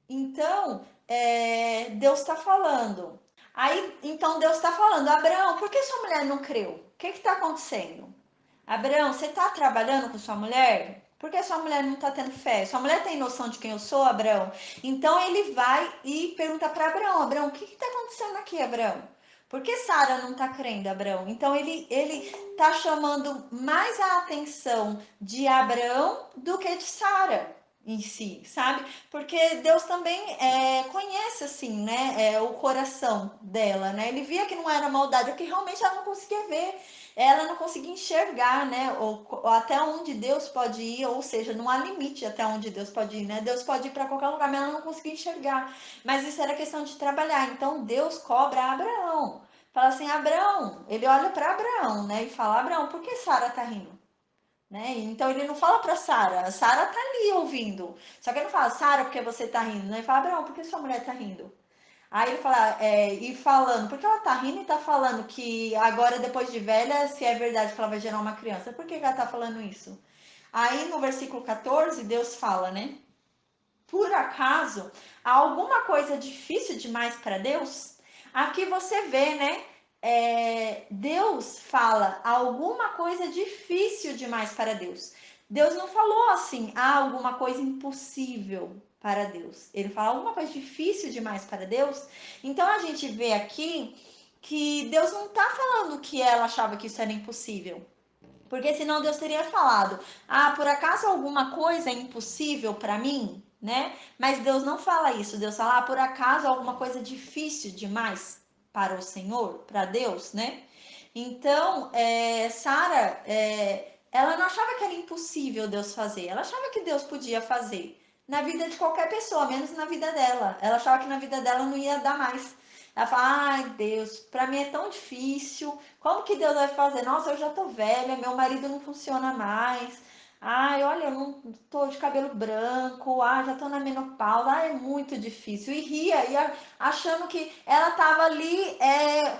Então, Deus está falando. Aí, então Deus está falando, Abraão, por que sua mulher não creu? O que está acontecendo? Abraão, você está trabalhando com sua mulher? Por que sua mulher não está tendo fé? Sua mulher tem noção de quem eu sou, Abraão? Então ele vai e pergunta para Abraão, Abraão, o que está acontecendo aqui, Abraão? Por que Sara não está crendo, Abraão? Então ele está chamando mais a atenção de Abraão do que de Sara em si, sabe? Porque Deus também conhece assim, né, o coração dela, né? Ele via que não era maldade, porque realmente ela não conseguia ver, ela não conseguia enxergar, né? Ou até onde Deus pode ir, ou seja, não há limite até onde Deus pode ir, né? Deus pode ir para qualquer lugar, mas ela não conseguia enxergar. Mas isso era questão de trabalhar. Então Deus cobra Abraão. Fala assim, Abraão, ele olha para Abraão, né? E fala, Abraão, por que Sara tá rindo? Né? Então ele não fala para Sara, a Sara tá ali ouvindo. Só que ele não fala, Sara, por que você tá rindo? Né? Ele fala, Abraão, por que sua mulher tá rindo? Aí ele fala, e falando, porque ela tá rindo e tá falando que agora, depois de velha, se é verdade que ela vai gerar uma criança, por que ela tá falando isso? Aí no versículo 14, Deus fala, né? Por acaso há alguma coisa difícil demais para Deus? Aqui você vê, né? Deus fala alguma coisa difícil demais para Deus. Deus não falou assim, há alguma coisa impossível para Deus. Ele fala alguma coisa difícil demais para Deus. Então a gente vê aqui que Deus não está falando que ela achava que isso era impossível. Porque senão Deus teria falado: "Ah, por acaso alguma coisa é impossível para mim?", né? Mas Deus não fala isso. Deus fala: "Ah, por acaso alguma coisa difícil demais para o Senhor, para Deus", né? Então, Sara, ela não achava que era impossível Deus fazer. Ela achava que Deus podia fazer na vida de qualquer pessoa, menos na vida dela. Ela achava que na vida dela não ia dar mais. Ela fala: "Ai, Deus, para mim é tão difícil. Como que Deus vai fazer? Nossa, eu já tô velha, meu marido não funciona mais. Ai, olha, eu não tô de cabelo branco. Ah, já tô na menopausa. Ah, é muito difícil." E ria, achando que ela tava ali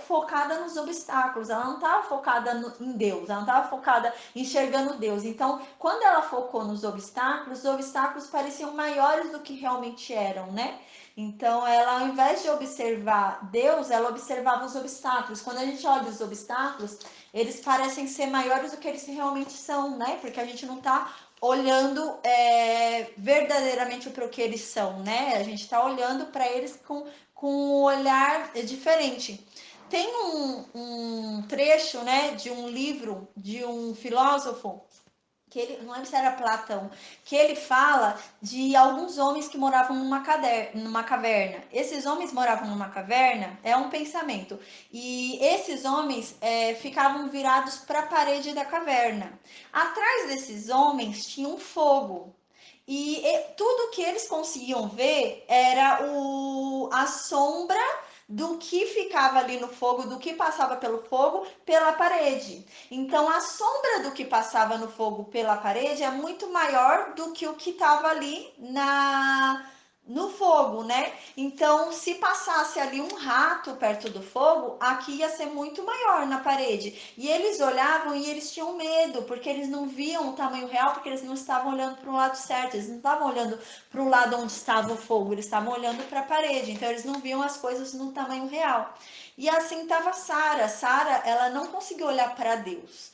focada nos obstáculos. Ela não tava focada em Deus. Ela não tava focada enxergando Deus. Então, quando ela focou nos obstáculos, os obstáculos pareciam maiores do que realmente eram, né? Então, ela, ao invés de observar Deus, ela observava os obstáculos. Quando a gente olha os obstáculos, eles parecem ser maiores do que eles realmente são, né? Porque a gente não está olhando verdadeiramente para o que eles são, né? A gente está olhando para eles com um olhar diferente. Tem um trecho, né, de um livro de um filósofo que ele, não lembro se era Platão, que ele fala de alguns homens que moravam numa caverna. Esses homens moravam numa caverna, é um pensamento, e esses homens ficavam virados para a parede da caverna. Atrás desses homens tinha um fogo. E tudo que eles conseguiam ver era a sombra do que ficava ali no fogo, do que passava pelo fogo, pela parede. Então, a sombra do que passava no fogo pela parede é muito maior do que o que estava ali no fogo, né? Então, se passasse ali um rato perto do fogo, aqui ia ser muito maior na parede. E eles olhavam e eles tinham medo, porque eles não viam o tamanho real, porque eles não estavam olhando para o lado certo, eles não estavam olhando para o lado onde estava o fogo, eles estavam olhando para a parede. Então, eles não viam as coisas no tamanho real. E assim estava Sara. Sara, ela não conseguiu olhar para Deus.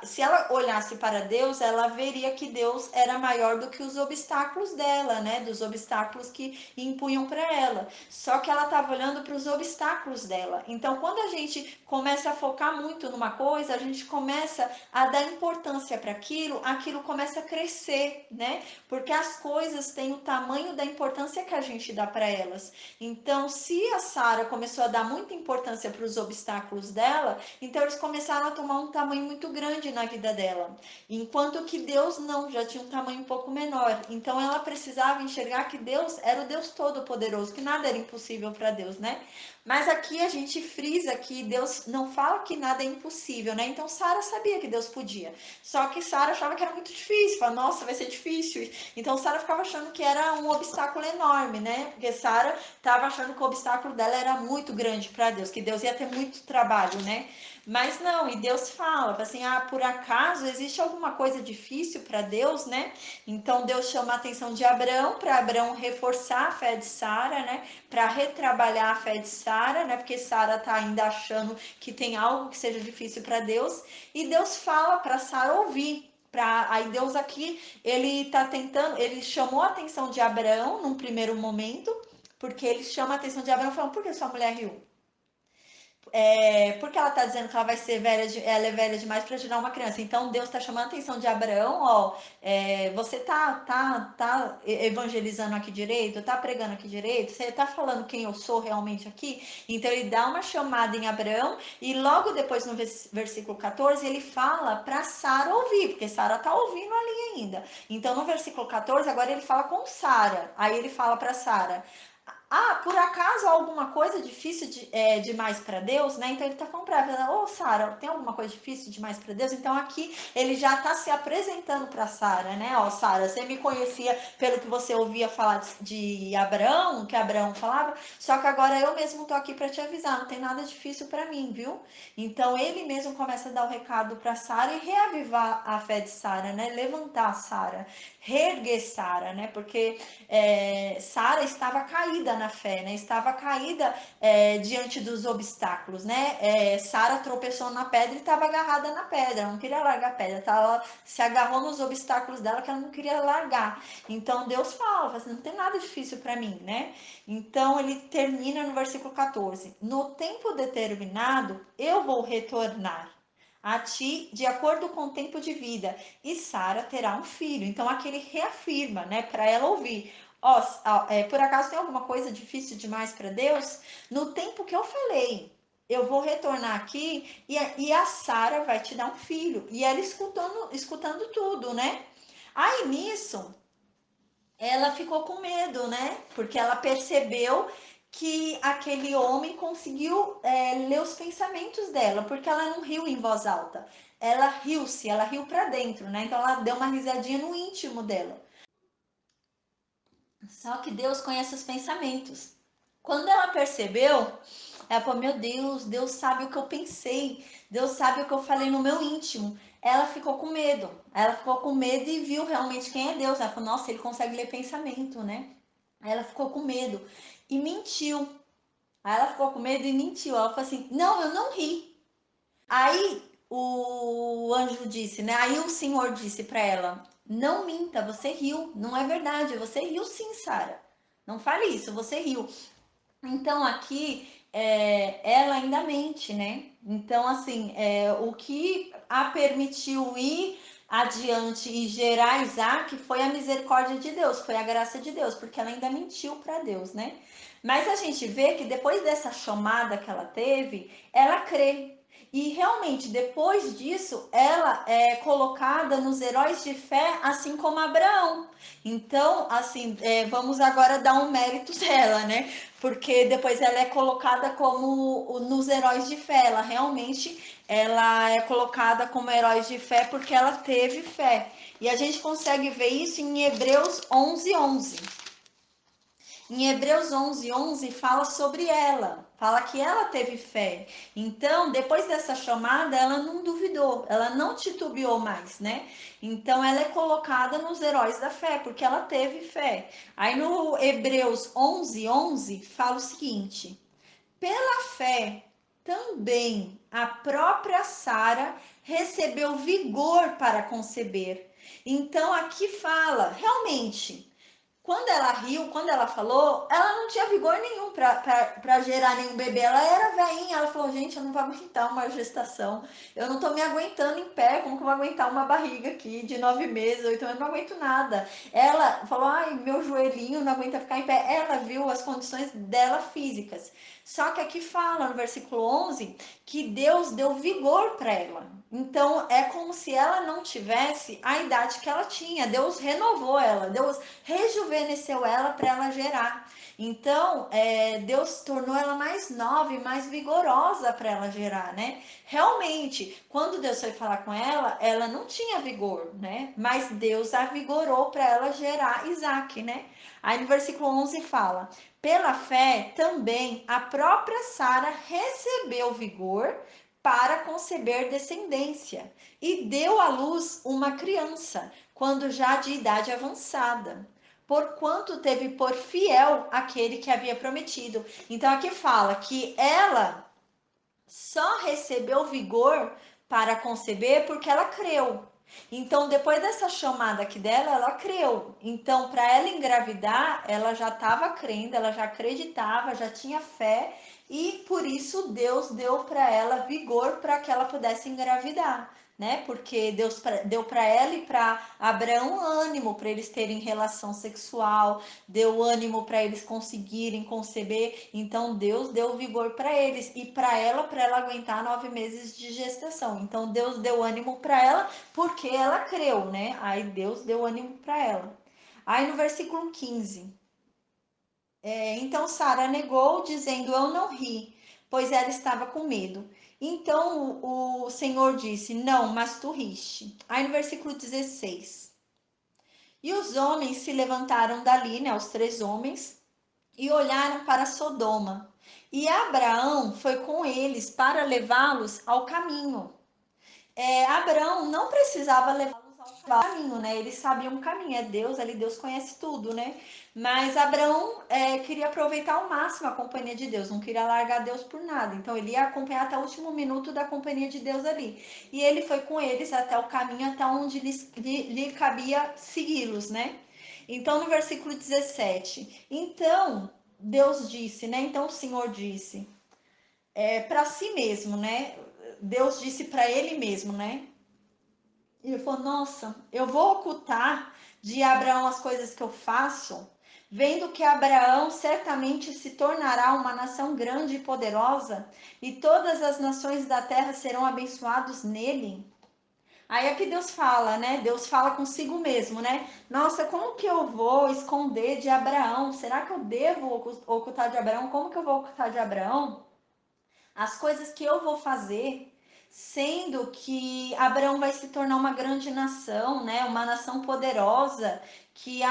Se ela olhasse para Deus, ela veria que Deus era maior do que os obstáculos dela, né? Dos obstáculos que impunham para ela. Só que ela estava olhando para os obstáculos dela. Então, quando a gente começa a focar muito numa coisa, a gente começa a dar importância para aquilo começa a crescer, né? Porque as coisas têm o tamanho da importância que a gente dá para elas. Então, se a Sara começou a dar muita importância para os obstáculos dela, então eles começaram a tomar um tamanho muito grande na vida dela, enquanto que Deus não, já tinha um tamanho um pouco menor. Então ela precisava enxergar que Deus era o Deus Todo-Poderoso, que nada era impossível para Deus, né? Mas aqui a gente frisa que Deus não fala que nada é impossível, né? Então Sara sabia que Deus podia. Só que Sara achava que era muito difícil, falava, nossa, vai ser difícil. Então Sara ficava achando que era um obstáculo enorme, né? Porque Sara estava achando que o obstáculo dela era muito grande para Deus, que Deus ia ter muito trabalho, né? Mas não, e Deus fala assim: ah, por acaso existe alguma coisa difícil para Deus, né? Então Deus chama a atenção de Abrão, para Abrão reforçar a fé de Sara, né? Para retrabalhar a fé de Sara, né? Porque Sara tá ainda achando que tem algo que seja difícil para Deus, e Deus fala para Sara ouvir. Aí Deus aqui, ele tá tentando, ele chamou a atenção de Abraão num primeiro momento, porque ele chama a atenção de Abraão falando, por que sua mulher riu? Porque ela está dizendo que ela vai ser velha, ela é velha demais para gerar uma criança. Então Deus está chamando a atenção de Abraão, ó, você tá evangelizando aqui direito, tá pregando aqui direito, você tá falando quem eu sou realmente aqui. Então ele dá uma chamada em Abraão e logo depois no versículo 14 ele fala para Sara ouvir, porque Sara tá ouvindo ali ainda. Então no versículo 14 agora ele fala com Sara. Aí ele fala para Sara: ah, por acaso alguma coisa difícil demais para Deus, né? Então ele tá falando pra ela, ô Sara, tem alguma coisa difícil demais para Deus? Então aqui ele já tá se apresentando para Sara, né? Ó, Sara, você me conhecia pelo que você ouvia falar de Abraão, que Abraão falava, só que agora eu mesmo tô aqui para te avisar, não tem nada difícil para mim, viu? Então ele mesmo começa a dar o recado para Sara e reavivar a fé de Sara, né? Levantar Sara, reerguer Sara, né? Porque Sara estava caída na fé, né? Estava caída diante dos obstáculos, né? Sara tropeçou na pedra e estava agarrada na pedra, não queria largar a pedra, ela se agarrou nos obstáculos dela que ela não queria largar. Então Deus fala assim, não tem nada difícil para mim, né? Então ele termina no versículo 14: no tempo determinado eu vou retornar a ti de acordo com o tempo de vida, e Sara terá um filho. Então aqui ele reafirma, né, para ela ouvir. Ó, por acaso tem alguma coisa difícil demais para Deus? No tempo que eu falei, eu vou retornar aqui e a Sara vai te dar um filho. E ela escutando tudo, né? Aí nisso, ela ficou com medo, né? Porque ela percebeu que aquele homem conseguiu ler os pensamentos dela, porque ela não riu em voz alta. Ela riu-se, ela riu para dentro, né? Então ela deu uma risadinha no íntimo dela. Só que Deus conhece os pensamentos. Quando ela percebeu, ela falou: meu Deus, Deus sabe o que eu pensei, Deus sabe o que eu falei no meu íntimo. Ela ficou com medo. Ela ficou com medo e viu realmente quem é Deus. Ela falou: nossa, ele consegue ler pensamento, né? Aí ela ficou com medo e mentiu. Aí ela ficou com medo e mentiu. Ela falou assim: não, eu não ri. Aí o anjo disse, né? Aí o Senhor disse para ela: não minta, você riu. Não é verdade, você riu sim, Sara. Não fale isso, você riu. Então aqui ela ainda mente, né? Então, assim, o que a permitiu ir adiante e gerar Isaac foi a misericórdia de Deus, foi a graça de Deus, porque ela ainda mentiu para Deus, né? Mas a gente vê que depois dessa chamada que ela teve, ela crê. E realmente, depois disso, ela é colocada nos heróis de fé, assim como Abraão. Então, assim, vamos agora dar um mérito dela, né? Porque depois ela é colocada como nos heróis de fé. Ela realmente ela é colocada como heróis de fé porque ela teve fé. E a gente consegue ver isso em Hebreus 11:11. Em Hebreus 11:11 fala sobre ela, fala que ela teve fé. Então, depois dessa chamada, ela não duvidou, ela não titubeou mais, né? Então, ela é colocada nos heróis da fé, porque ela teve fé. Aí no Hebreus 11:11 fala o seguinte: pela fé, também a própria Sara recebeu vigor para conceber. Então, aqui fala, realmente. Quando ela riu, quando ela falou, ela não tinha vigor nenhum para gerar nenhum bebê. Ela era veinha, ela falou, gente, eu não vou aguentar uma gestação. Eu não tô me aguentando em pé, como que eu vou aguentar uma barriga aqui de 9 meses, 8 anos, eu não aguento nada. Ela falou, ai, meu joelhinho não aguenta ficar em pé. Ela viu as condições dela físicas. Só que aqui fala no versículo 11 que Deus deu vigor para ela. Então é como se ela não tivesse a idade que ela tinha. Deus renovou ela, Deus rejuvenesceu ela para ela gerar. Então, Deus tornou ela mais nova e mais vigorosa para ela gerar, né? Realmente, quando Deus foi falar com ela, ela não tinha vigor, né? Mas Deus a vigorou para ela gerar Isaac, né? Aí no versículo 11 fala: pela fé também a própria Sara recebeu vigor para conceber descendência e deu à luz uma criança, quando já de idade avançada, porquanto teve por fiel aquele que havia prometido. Então aqui fala que ela só recebeu vigor para conceber porque ela creu. Então, depois dessa chamada aqui dela, ela creu. Então, para ela engravidar, ela já estava crendo, ela já acreditava, já tinha fé, e por isso Deus deu para ela vigor para que ela pudesse engravidar, né? Porque Deus deu para ela e para Abraão ânimo para eles terem relação sexual, deu ânimo para eles conseguirem conceber. Então Deus deu vigor para eles e para ela aguentar 9 meses de gestação. Então Deus deu ânimo para ela porque ela creu, né? Aí Deus deu ânimo para ela. Aí no versículo 15, então Sara negou, dizendo: eu não ri, pois ela estava com medo. Então o Senhor disse: não, mas tu riste. Aí no versículo 16, e os homens se levantaram dali, né? Os 3 homens, e olharam para Sodoma. E Abraão foi com eles para levá-los ao caminho. Abraão não precisava levá-los ao caminho, né? Eles sabiam o caminho, é Deus ali, Deus conhece tudo, né? Mas Abraão queria aproveitar ao máximo a companhia de Deus, não queria largar Deus por nada. Então ele ia acompanhar até o último minuto da companhia de Deus ali. E ele foi com eles até o caminho, até onde lhe cabia segui-los, né? Então no versículo 17, então Deus disse, né? Então o Senhor disse para si mesmo, né? Deus disse para ele mesmo, né? E ele falou: nossa, eu vou ocultar de Abraão as coisas que eu faço, vendo que Abraão certamente se tornará uma nação grande e poderosa, e todas as nações da terra serão abençoados nele. Aí é que Deus fala, né? Deus fala consigo mesmo, né? Nossa, como que eu vou esconder de Abraão? Será que eu devo ocultar de Abraão? Como que eu vou ocultar de Abraão as coisas que eu vou fazer, sendo que Abraão vai se tornar uma grande nação, né? Uma nação poderosa, que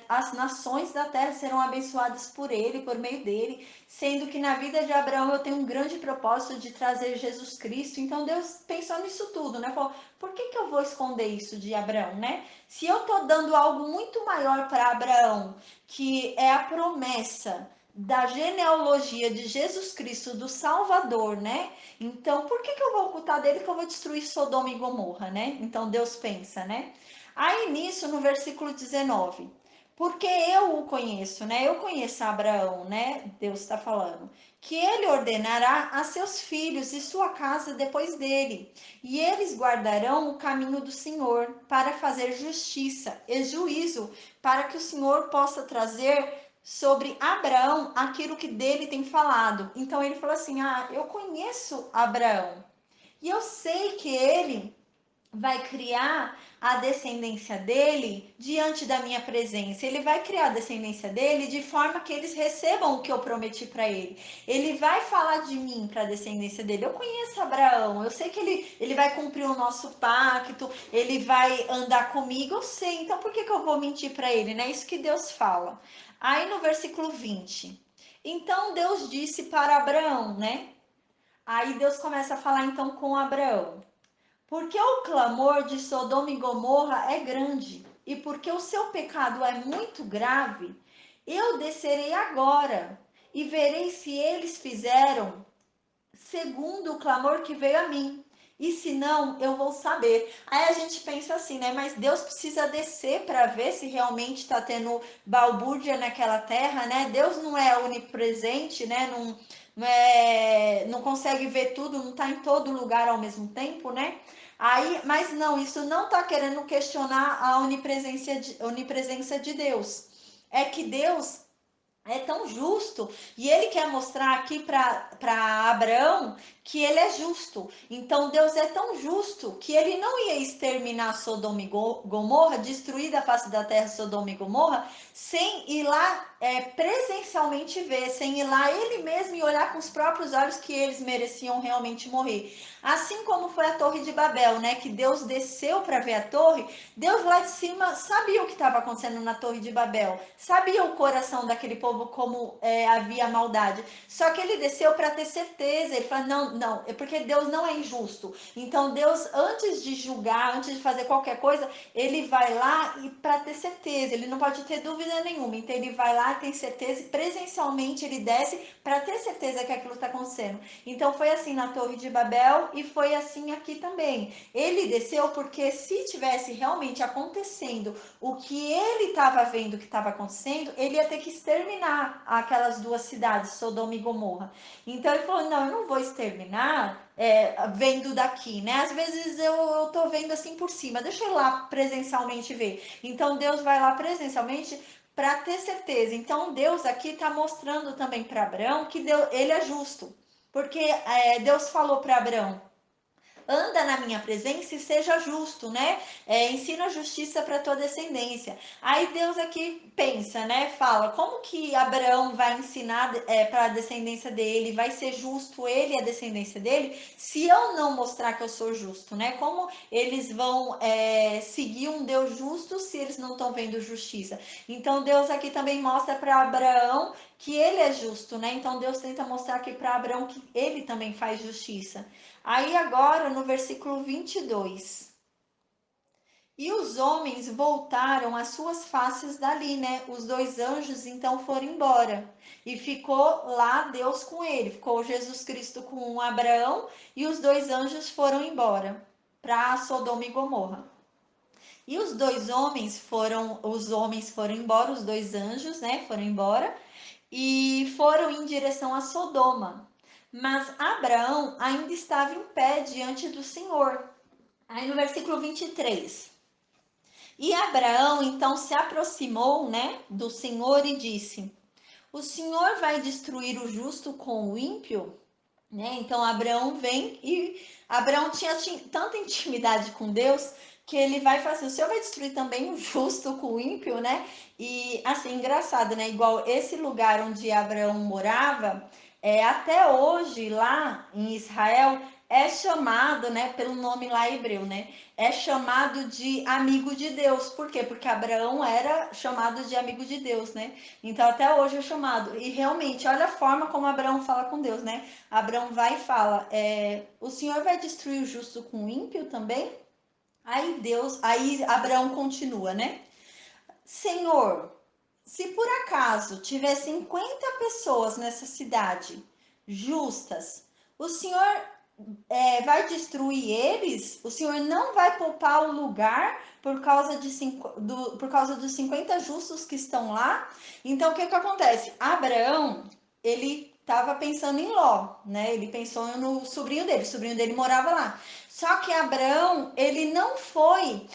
as nações da terra serão abençoadas por ele, por meio dele, sendo que na vida de Abraão eu tenho um grande propósito de trazer Jesus Cristo. Então Deus pensou nisso tudo, né? Falou, por que que eu vou esconder isso de Abraão, né? Se eu tô dando algo muito maior para Abraão, que é a promessa da genealogia de Jesus Cristo, do Salvador, né? Então, por que que eu vou ocultar dele que eu vou destruir Sodoma e Gomorra, né? Então, Deus pensa, né? Aí, nisso, no versículo 19, porque eu o conheço, né? Eu conheço Abraão, né? Deus está falando. Que ele ordenará a seus filhos e sua casa depois dele, e eles guardarão o caminho do Senhor para fazer justiça e juízo, para que o Senhor possa trazer sobre Abraão aquilo que dele tem falado. Então ele falou assim: ah, eu conheço Abraão e eu sei que ele vai criar a descendência dele diante da minha presença. Ele vai criar a descendência dele de forma que eles recebam o que eu prometi para ele. Ele vai falar de mim para a descendência dele. Eu conheço Abraão, eu sei que ele vai cumprir o nosso pacto, ele vai andar comigo, eu sei. Então por que que eu vou mentir para ele, né? Isso que Deus fala. Aí no versículo 20. Então Deus disse para Abraão, né? Aí Deus começa a falar então com Abraão. Porque o clamor de Sodoma e Gomorra é grande, e porque o seu pecado é muito grave, eu descerei agora e verei se eles fizeram segundo o clamor que veio a mim, E se não, eu vou saber. Aí a gente pensa assim, né? Mas Deus precisa descer para ver se realmente está tendo balbúrdia naquela terra, né? Deus não é onipresente, né? Não consegue ver tudo, não está em todo lugar ao mesmo tempo, né? Aí, mas não, isso não está querendo questionar a onipresença de Deus. É que Deus é tão justo e ele quer mostrar aqui para Abraão que ele é justo. Então Deus é tão justo que ele não ia exterminar Sodoma e Gomorra, destruir da face da terra Sodoma e Gomorra, sem ir lá presencialmente ver, sem ir lá ele mesmo e olhar com os próprios olhos que eles mereciam realmente morrer. Assim como foi a Torre de Babel, né? Que Deus desceu para ver a torre. Deus lá de cima sabia o que estava acontecendo na Torre de Babel, sabia o coração daquele povo como havia maldade. Só que ele desceu para ter certeza. Ele falou: não, não, é porque Deus não é injusto. Então Deus, antes de julgar, antes de fazer qualquer coisa, ele vai lá e para ter certeza. Ele não pode ter dúvida nenhuma. Então ele vai lá, tem certeza e presencialmente ele desce para ter certeza que aquilo está acontecendo. Então foi assim na Torre de Babel e foi assim aqui também. Ele desceu porque se tivesse realmente acontecendo o que ele estava vendo que estava acontecendo, ele ia ter que exterminar aquelas duas cidades, Sodoma e Gomorra. Então ele falou: não, eu não vou exterminar vendo daqui, né? Às vezes eu tô vendo assim por cima, deixa eu ir lá presencialmente ver. Então Deus vai lá presencialmente para ter certeza. Então Deus aqui está mostrando também para Abraão que ele é justo. Porque Deus falou para Abraão: anda na minha presença e seja justo, né? Ensina a justiça para tua descendência. Aí Deus aqui pensa, né? Fala, como que Abraão vai ensinar para a descendência dele, vai ser justo ele e a descendência dele, se eu não mostrar que eu sou justo, né? Como eles vão seguir um Deus justo se eles não estão vendo justiça? Então Deus aqui também mostra para Abraão que ele é justo, né? Então Deus tenta mostrar aqui para Abraão que ele também faz justiça. Aí agora no versículo 22. E os homens voltaram as suas faces dali, né? Os dois anjos então foram embora. E ficou lá Deus com ele. Ficou Jesus Cristo com Abraão e os dois anjos foram embora para Sodoma e Gomorra. E os homens foram embora, os dois anjos, né? Foram embora e foram em direção a Sodoma. Mas Abraão ainda estava em pé diante do Senhor. Aí no versículo 23. E Abraão então se aproximou, né, do Senhor e disse: o Senhor vai destruir o justo com o ímpio? Né? Então Abraão vem e Abraão tinha tanta intimidade com Deus que ele vai falar assim: o Senhor vai destruir também o justo com o ímpio, né? E assim, engraçado, né? Igual esse lugar onde Abraão morava, até hoje lá em Israel é chamado, né, pelo nome lá hebreu, né? É chamado de amigo de Deus. Por quê? Porque Abraão era chamado de amigo de Deus, né? Então até hoje é chamado. E realmente, olha a forma como Abraão fala com Deus, né? Abraão vai e fala: o Senhor vai destruir o justo com o ímpio também? Aí Abraão continua, né? Senhor, se por acaso tiver 50 pessoas nessa cidade justas, o Senhor vai destruir eles? O Senhor não vai poupar o lugar por causa dos 50 justos que estão lá? Então, o que que acontece? Abraão, ele estava pensando em Ló, né? Ele pensou no o sobrinho dele morava lá. Só que Abraão, ele não foi...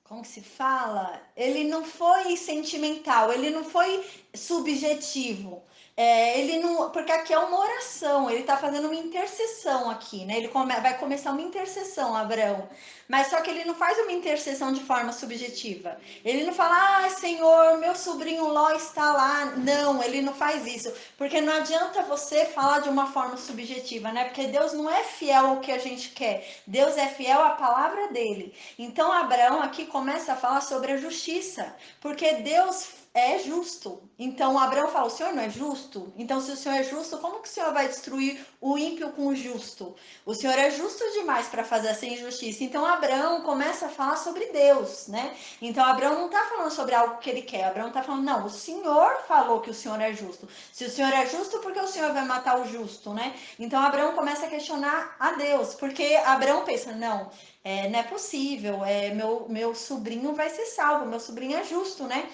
como que se fala? Ele não foi sentimental, ele não foi subjetivo. Ele não, porque aqui é uma oração, ele está fazendo uma intercessão aqui, né? Vai começar uma intercessão, Abraão. Mas só que ele não faz uma intercessão de forma subjetiva. Ele não fala: ah, Senhor, meu sobrinho Ló está lá. Não, ele não faz isso. Porque não adianta você falar de uma forma subjetiva, né? Porque Deus não é fiel ao que a gente quer. Deus é fiel à palavra dele. Então Abraão aqui começa a falar sobre a justiça, porque Deus é justo. Então Abraão fala: o Senhor não é justo? Então, se o Senhor é justo, como que o Senhor vai destruir o ímpio com o justo? O Senhor é justo demais para fazer essa injustiça. Então Abraão começa a falar sobre Deus, né? Então Abraão não está falando sobre algo que ele quer. Abraão está falando: não, o Senhor falou que o Senhor é justo. Se o Senhor é justo, por que o Senhor vai matar o justo, né? Então Abraão começa a questionar a Deus, porque Abraão pensa: não, não é possível, meu sobrinho vai ser salvo, meu sobrinho é justo, né?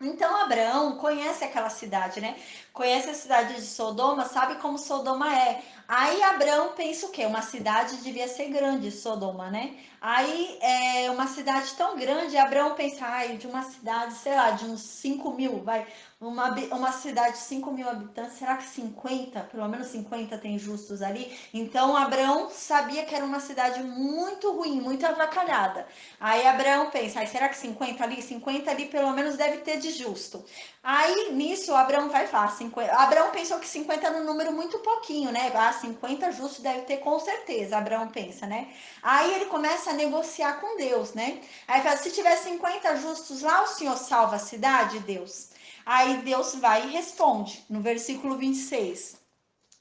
Então Abraão conhece aquela cidade, né? Conhece a cidade de Sodoma, sabe como Sodoma é. Aí Abraão pensa o quê? Uma cidade devia ser grande, Sodoma, né? Aí é uma cidade tão grande, Abraão pensa, ai, de uma cidade, sei lá, de uns 5.000, vai. Uma cidade de 5.000 habitantes, será que 50, pelo menos 50 tem justos ali? Então Abraão sabia que era uma cidade muito ruim, muito avacalhada. Aí Abraão pensa, ai, será que 50 ali? 50 ali pelo menos deve ter de justo. Aí nisso Abraão vai falar, 50. Abraão pensou que 50 era um número muito pouquinho, né? Ah, 50 justos deve ter com certeza, Abraão pensa, né? Aí ele começa a negociar com Deus, né? Aí fala, se tiver 50 justos lá, o Senhor salva a cidade, Deus? Aí Deus vai e responde, no versículo 26.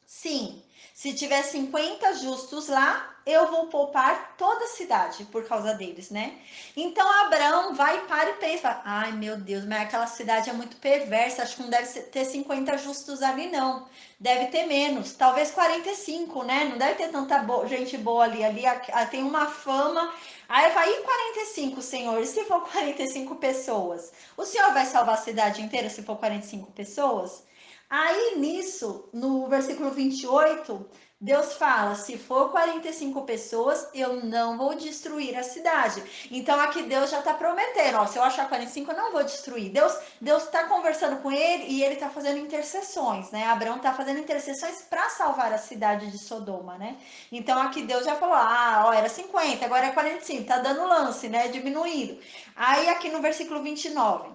Sim, se tiver 50 justos lá, eu vou poupar toda a cidade por causa deles, né? Então Abraão vai, para e pensa: ai meu Deus, mas aquela cidade é muito perversa, acho que não deve ter 50 justos ali, não. Deve ter menos, talvez 45, né? Não deve ter tanta gente boa ali. Ali tem uma fama. Aí vai, e 45, Senhor? E se for 45 pessoas? O Senhor vai salvar a cidade inteira se for 45 pessoas? Aí nisso, no versículo 28, Deus fala: se for 45 pessoas, eu não vou destruir a cidade. Então aqui Deus já está prometendo: ó, se eu achar 45, eu não vou destruir. Deus está conversando com ele e ele está fazendo intercessões, né? Abraão está fazendo intercessões para salvar a cidade de Sodoma, né? Então aqui Deus já falou: ah, ó, era 50, agora é 45, tá dando lance, né? Diminuindo. Aí aqui no versículo 29.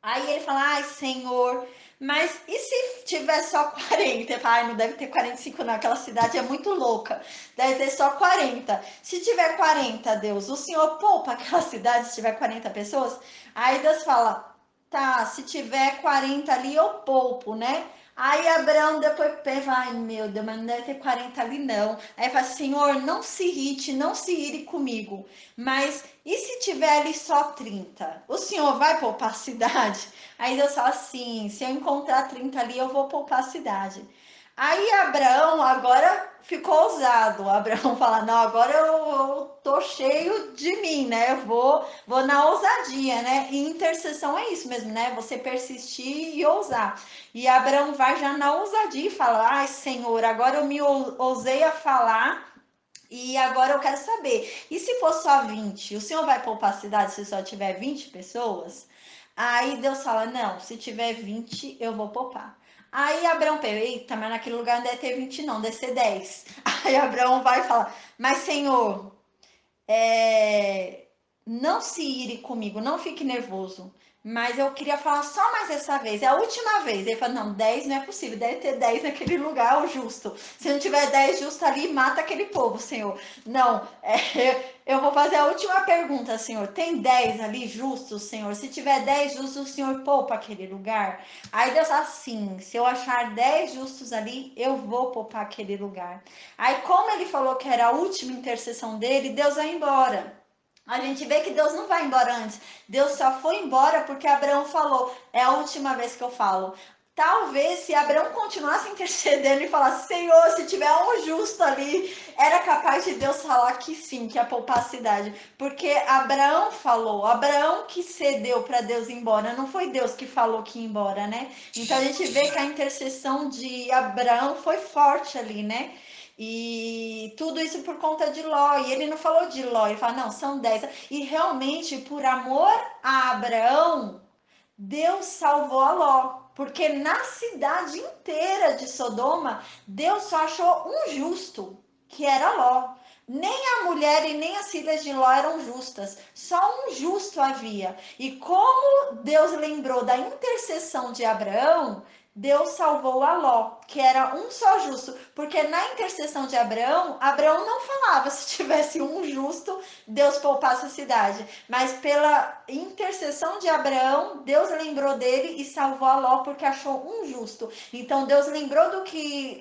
Aí ele fala: ai, Senhor, mas e se tiver só 40? Ele fala: ai, não deve ter 45 não, aquela cidade é muito louca, deve ter só 40. Se tiver 40, Deus, o Senhor poupa aquela cidade se tiver 40 pessoas? Aí Deus fala: tá, se tiver 40 ali eu poupo, né? Aí Abraão depois pensa: ai meu Deus, mas não deve ter 40 ali não. Aí fala: Senhor, não se irrite, não se ire comigo, mas e se tiver ali só 30? O senhor vai poupar a cidade? Aí Deus fala assim: se eu encontrar 30 ali, eu vou poupar a cidade. Aí Abraão agora ficou ousado. Abraão fala: não, agora eu tô cheio de mim, né? Eu vou na ousadia, né? E intercessão é isso mesmo, né? Você persistir e ousar. E Abraão vai já na ousadia e fala: ai, Senhor, agora eu me ousei a falar. E agora eu quero saber, e se for só 20, o senhor vai poupar a cidade se só tiver 20 pessoas? Aí Deus fala: não, se tiver 20, eu vou poupar. Aí Abraão pensa: eita, mas naquele lugar não deve ter 20 não, deve ser 10. Aí Abraão vai falar: mas Senhor, não se ire comigo, não fique nervoso. Mas eu queria falar só mais essa vez, é a última vez. Ele falou: não, 10 não é possível, deve ter 10 naquele lugar, o justo. Se não tiver 10 justo ali, mata aquele povo, Senhor. Não, eu vou fazer a última pergunta, Senhor. Tem 10 ali justos, Senhor? Se tiver 10 justos, o Senhor poupa aquele lugar? Aí Deus fala assim: se eu achar 10 justos ali, eu vou poupar aquele lugar. Aí, como ele falou que era a última intercessão dele, Deus vai embora. A gente vê que Deus não vai embora antes. Deus só foi embora porque Abraão falou: é a última vez que eu falo. Talvez se Abraão continuasse intercedendo e falasse: Senhor, se tiver um justo ali, era capaz de Deus falar que sim, que ia poupar a cidade. Porque Abraão falou, Abraão que cedeu para Deus ir embora, não foi Deus que falou que ia embora, né? Então a gente vê que a intercessão de Abraão foi forte ali, né? E tudo isso por conta de Ló. E ele não falou de Ló, ele fala: não, são 10. E realmente, por amor a Abraão, Deus salvou a Ló. Porque na cidade inteira de Sodoma, Deus só achou um justo, que era Ló. Nem a mulher e nem as filhas de Ló eram justas, só um justo havia. E como Deus lembrou da intercessão de Abraão, Deus salvou a Ló, que era um só justo, porque na intercessão de Abraão, Abraão não falava se tivesse um justo, Deus poupasse a cidade, mas pela intercessão de Abraão, Deus lembrou dele e salvou a Ló porque achou um justo. Então Deus lembrou do que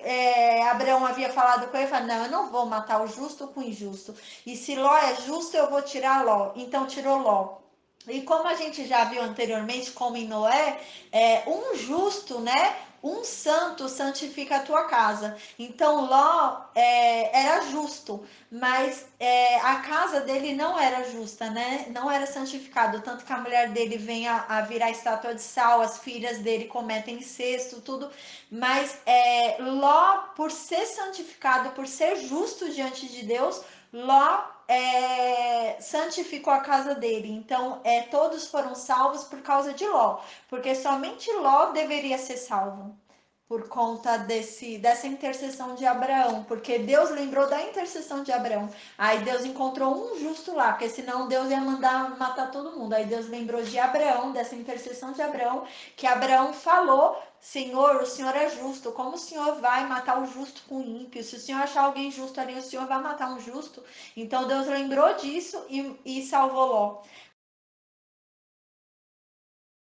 Abraão havia falado com ele, falou, não, eu não vou matar o justo com o injusto, e se Ló é justo, eu vou tirar Ló. Então tirou Ló. E como a gente já viu anteriormente, como em Noé, um justo, né? Um santo santifica a tua casa. Então Ló era justo, mas a casa dele não era justa, né? Não era santificado. Tanto que a mulher dele vem a virar estátua de sal, as filhas dele cometem incesto, tudo. Mas Ló, por ser santificado, por ser justo diante de Deus, Ló santificou a casa dele. Então, todos foram salvos por causa de Ló, porque somente Ló deveria ser salvo por conta dessa intercessão de Abraão, porque Deus lembrou da intercessão de Abraão. Aí Deus encontrou um justo lá, porque senão Deus ia mandar matar todo mundo. Aí Deus lembrou de Abraão, dessa intercessão de Abraão, que Abraão falou: Senhor, o Senhor é justo, como o Senhor vai matar o justo com o ímpio? Se o Senhor achar alguém justo ali, o Senhor vai matar um justo. Então Deus lembrou disso e salvou Ló.